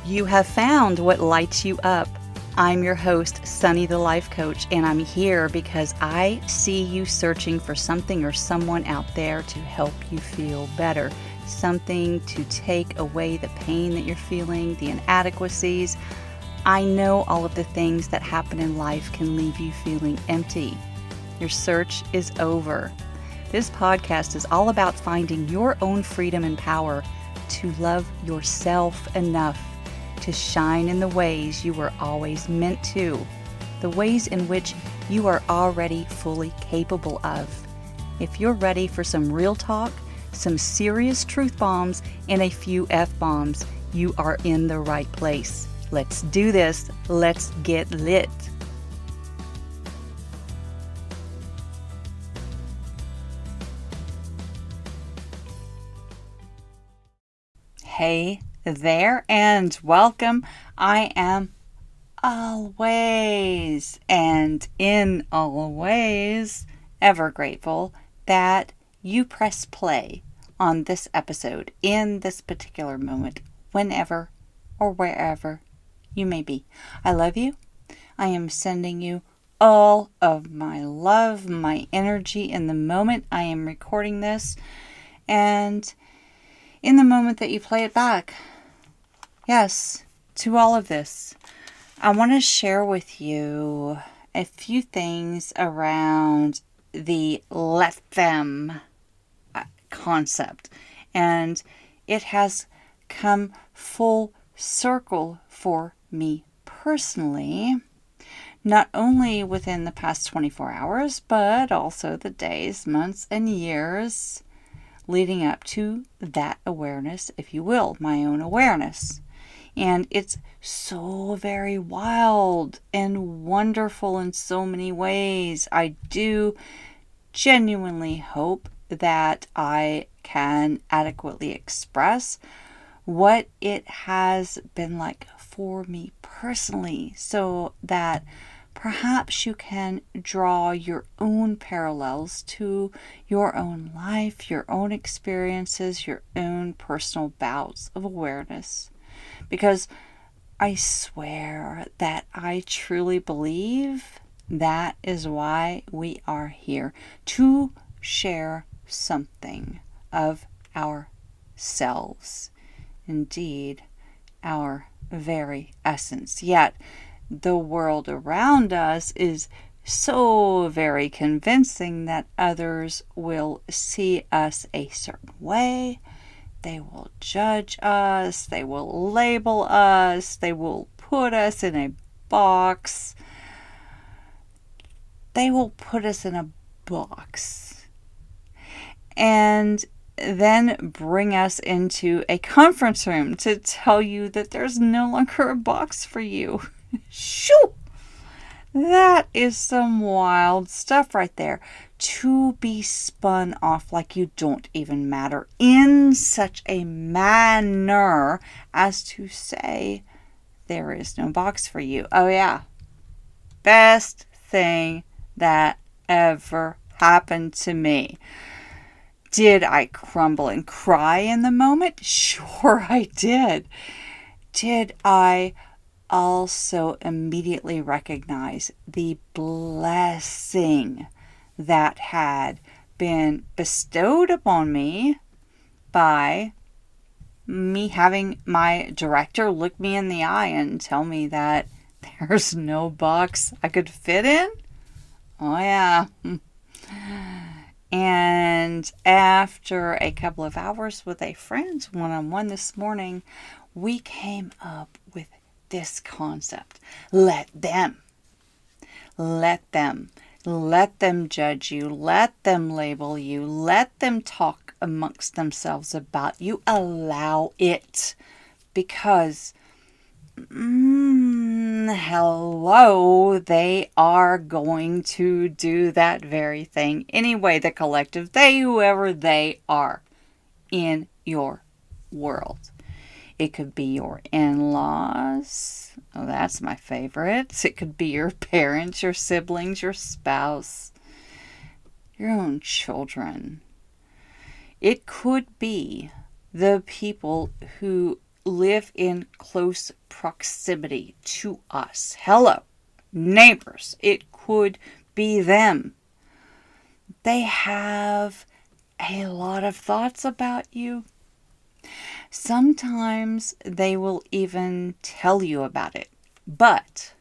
You have found what lights you up. I'm your host, Sunny the Life Coach, and I'm here because I see you searching for something or someone out there to help you feel better. Something to take away the pain that you're feeling, the inadequacies. I know all of the things that happen in life can leave you feeling empty. Your search is over. This podcast is all about finding your own freedom and power to love yourself enough to shine in the ways you were always meant to, the ways in which you are already fully capable of. If you're ready for some real talk, some serious truth bombs, and a few F-bombs, you are in the right place. Let's do this. Let's get lit. Hey there and welcome. I am always and in all ways ever grateful that you press play on this episode in this particular moment, whenever or wherever you may be. I love you. I am sending you all of my love, my energy in the moment I am recording this and in the moment that you play it back. Yes, to all of this, I want to share with you a few things around the let them concept. And it has come full circle for me personally, not only within the past 24 hours, but also the days, months, and years leading up to that awareness, if you will, my own awareness. And it's so very wild and wonderful in so many ways. I do genuinely hope that I can adequately express what it has been like for me personally, so that perhaps you can draw your own parallels to your own life, your own experiences, your own personal bouts of awareness. Because I swear that I truly believe that is why we are here, to share something of ourselves. Indeed, our very essence. Yet, the world around us is so very convincing that others will see us a certain way. They will judge us, they will label us, they will put us in a box. They will put us in a box. And then bring us into a conference room to tell you that there's no longer a box for you. Shoo! That is some wild stuff right there. To be spun off like you don't even matter in such a manner as to say there is no box for you. Oh yeah. Best thing that ever happened to me. Did I crumble and cry in the moment? Sure I did. Did I also immediately recognize the blessing that had been bestowed upon me by me having my director look me in the eye and tell me that there's no box I could fit in? Oh yeah. And after a couple of hours with a friend one-on-one this morning, we came up with this concept. Let them judge you. Let them label you. Let them talk amongst themselves about you. Allow it. Because, hello, they are going to do that very thing anyway. The collective they, whoever they are in your world. It could be your in-laws. Oh, that's my favorite. It could be your parents, your siblings, your spouse, your own children. It could be the people who live in close proximity to us. Hello, neighbors. It could be them. They have a lot of thoughts about you. Sometimes they will even tell you about it. But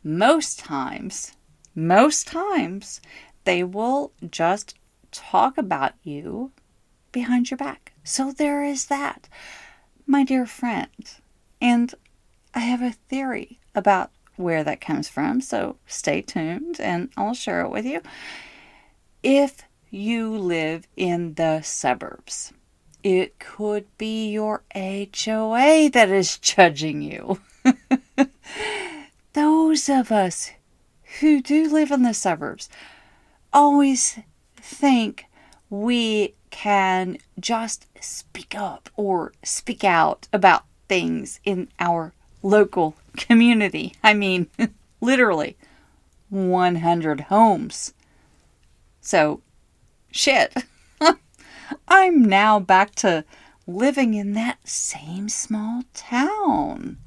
most times, they will just talk about you behind your back. So there is that, my dear friend. And I have a theory about where that comes from, so stay tuned and I'll share it with you. If you live in the suburbs, it could be your HOA that is judging you. Those of us who do live in the suburbs always think we can just speak up or speak out about things in our local community. I mean, literally 100 homes. So, shit. I'm now back to living in that same small town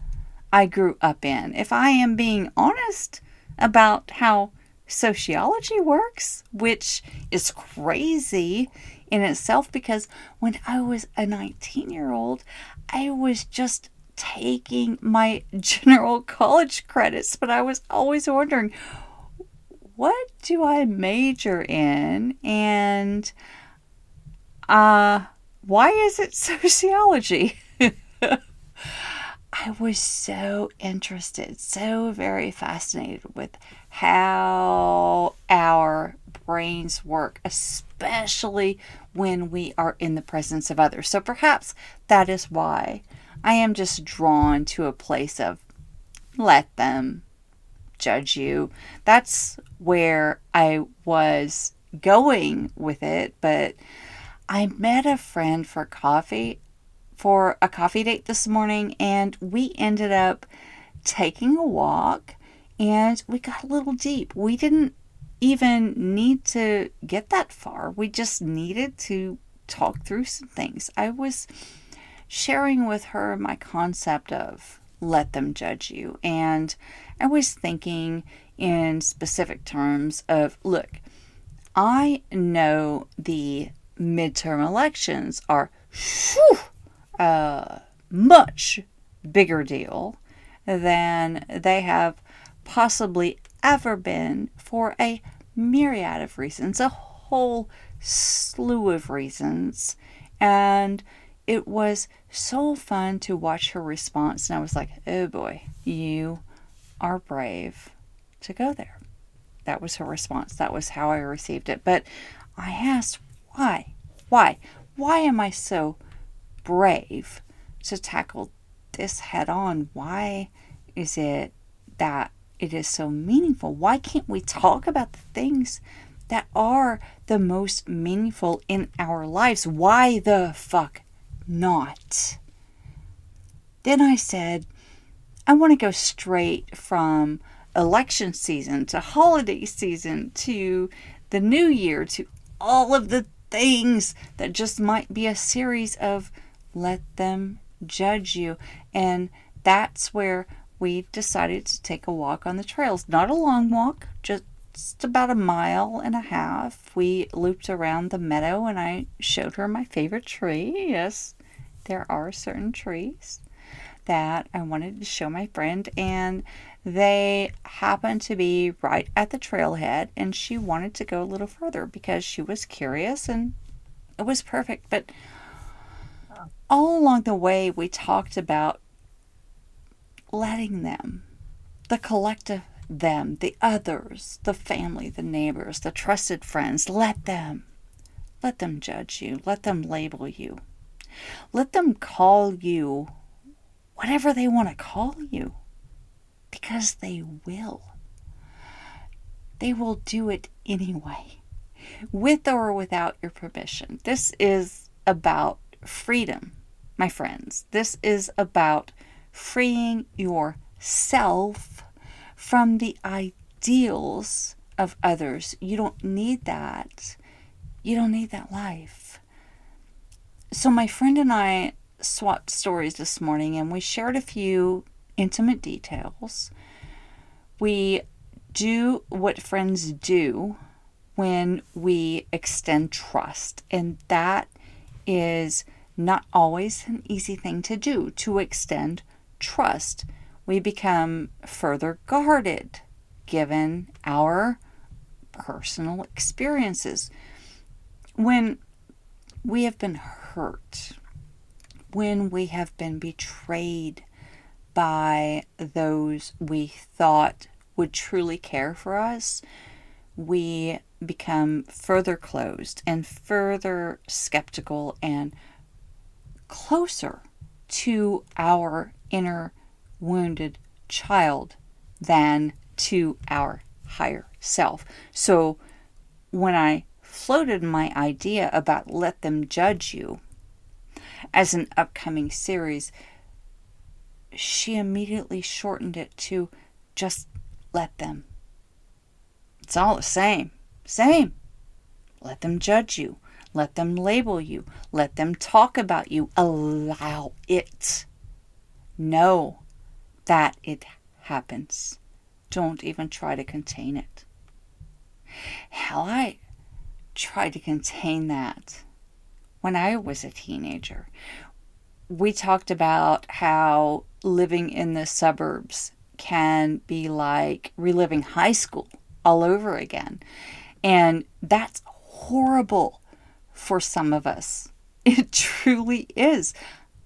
I grew up in. If I am being honest about how sociology works, which is crazy in itself, because when I was a 19-year-old, I was just taking my general college credits, but I was always wondering, what do I major in? And why is it sociology? I was so interested, so very fascinated with how our brains work, especially when we are in the presence of others. So perhaps that is why I am just drawn to a place of let them judge you. That's where I was going with it, but I met a friend for a coffee date this morning, and we ended up taking a walk, and we got a little deep. We didn't even need to get that far. We just needed to talk through some things. I was sharing with her my concept of let them judge you, and I was thinking in specific terms of, look, I know the midterm elections are a much bigger deal than they have possibly ever been for a myriad of reasons, a whole slew of reasons. And it was so fun to watch her response. And I was like, oh boy, you are brave to go there. That was her response. That was how I received it. But I asked, why? Why am I so brave to tackle this head on? Why is it that it is so meaningful? Why can't we talk about the things that are the most meaningful in our lives? Why the fuck not? Then I said, I want to go straight from election season to holiday season to the new year to all of the things that just might be a series of let them judge you. And that's where we decided to take a walk on the trails. Not a long walk, just about 1.5 miles. We looped around the meadow and I showed her my favorite tree. Yes, there are certain trees that I wanted to show my friend, and they happened to be right at the trailhead, and she wanted to go a little further because she was curious, and it was perfect. But all along the way, we talked about letting them, the collective them, the others, the family, the neighbors, the trusted friends, let them judge you, let them label you, let them call you whatever they want to call you, because they will. They will do it anyway, with or without your permission. This is about freedom, my friends. This is about freeing yourself from the ideals of others. You don't need that. You don't need that life. So my friend and I swapped stories this morning and we shared a few intimate details. We do what friends do when we extend trust, and that is not always an easy thing to do, to extend trust. We become further guarded given our personal experiences. When we have been hurt, when we have been betrayed by those we thought would truly care for us, we become further closed and further skeptical and closer to our inner wounded child than to our higher self. So when I floated my idea about Let Them Judge You as an upcoming series, she immediately shortened it to just let them. It's all the same. Same. Let them judge you. Let them label you. Let them talk about you. Allow it. Know that it happens. Don't even try to contain it. Hell, I tried to contain that when I was a teenager. We talked about how living in the suburbs can be like reliving high school all over again. And that's horrible for some of us. It truly is.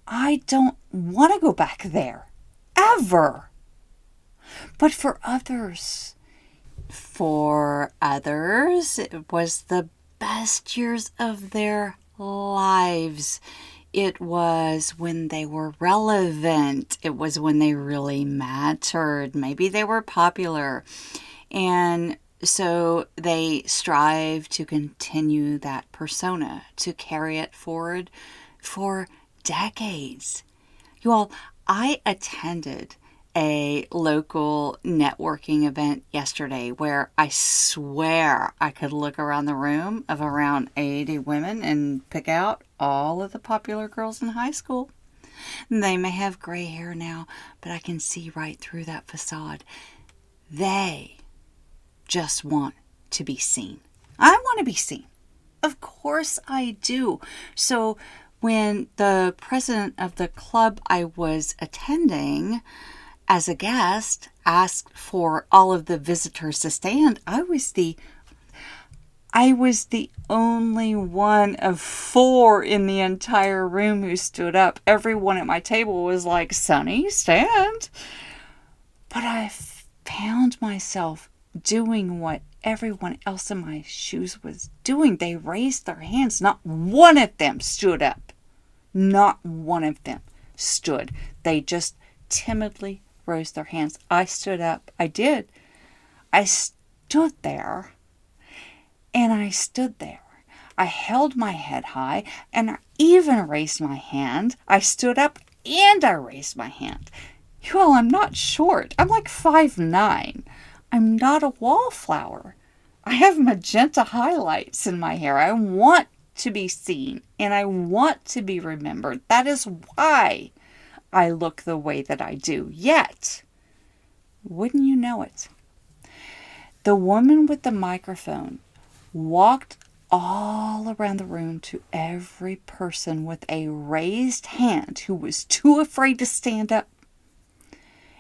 I don't want to go back there. Ever. But for others, it was the best years of their lives. It was when they were relevant. It was when they really mattered. Maybe they were popular. And so they strive to continue that persona, to carry it forward for decades. You all, I attended a local networking event yesterday where I swear I could look around the room of around 80 women and pick out all of the popular girls in high school. They may have gray hair now, but I can see right through that facade. They just want to be seen. I want to be seen. Of course I do. So when the president of the club I was attending as a guest asked for all of the visitors to stand, I was the only one of 4 in the entire room who stood up. Everyone at my table was like, Sonny, stand. But I found myself doing what everyone else in my shoes was doing. They raised their hands. Not one of them stood up. Not one of them stood. They just timidly raised their hands. I stood up. I did. I stood there. And I stood there. I held my head high and I even raised my hand. I stood up and I raised my hand. Well, I'm not short. I'm like 5'9". I'm not a wallflower. I have magenta highlights in my hair. I want to be seen and I want to be remembered. That is why I look the way that I do. Yet, wouldn't you know it, the woman with the microphone walked all around the room to every person with a raised hand who was too afraid to stand up.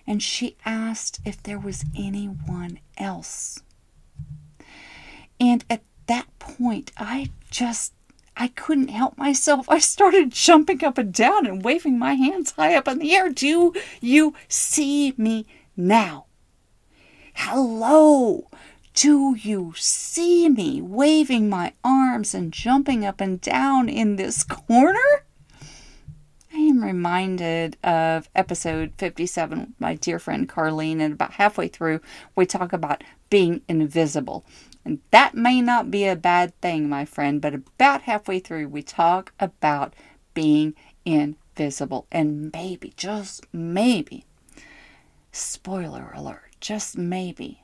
And she asked if there was anyone else. And at that point, I couldn't help myself. I started jumping up and down and waving my hands high up in the air. Do you see me now? Hello? Do you see me waving my arms and jumping up and down in this corner? I am reminded of episode 57 with my dear friend Carlene, and about halfway through, we talk about being invisible. And that may not be a bad thing, my friend, but about halfway through, we talk about being invisible. And maybe, just maybe, spoiler alert, just maybe,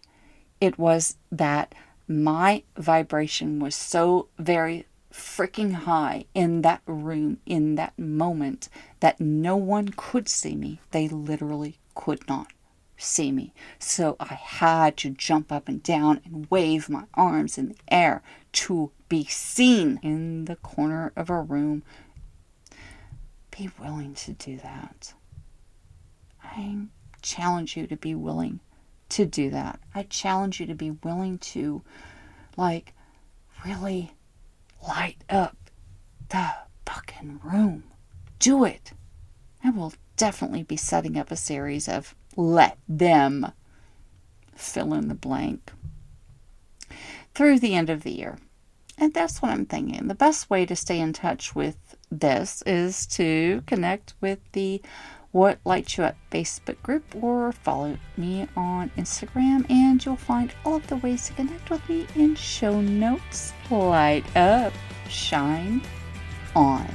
it was that my vibration was so very freaking high in that room, in that moment, that no one could see me. They literally could not see me. So I had to jump up and down and wave my arms in the air to be seen in the corner of a room. Be willing to do that. I challenge you to be willing to do that. I challenge you to be willing to, really light up the fucking room. Do it. I will definitely be setting up a series of let them fill in the blank through the end of the year. And that's what I'm thinking. The best way to stay in touch with this is to connect with the What Lights You Up Facebook group or follow me on Instagram, and you'll find all of the ways to connect with me in show notes. Light up, shine on.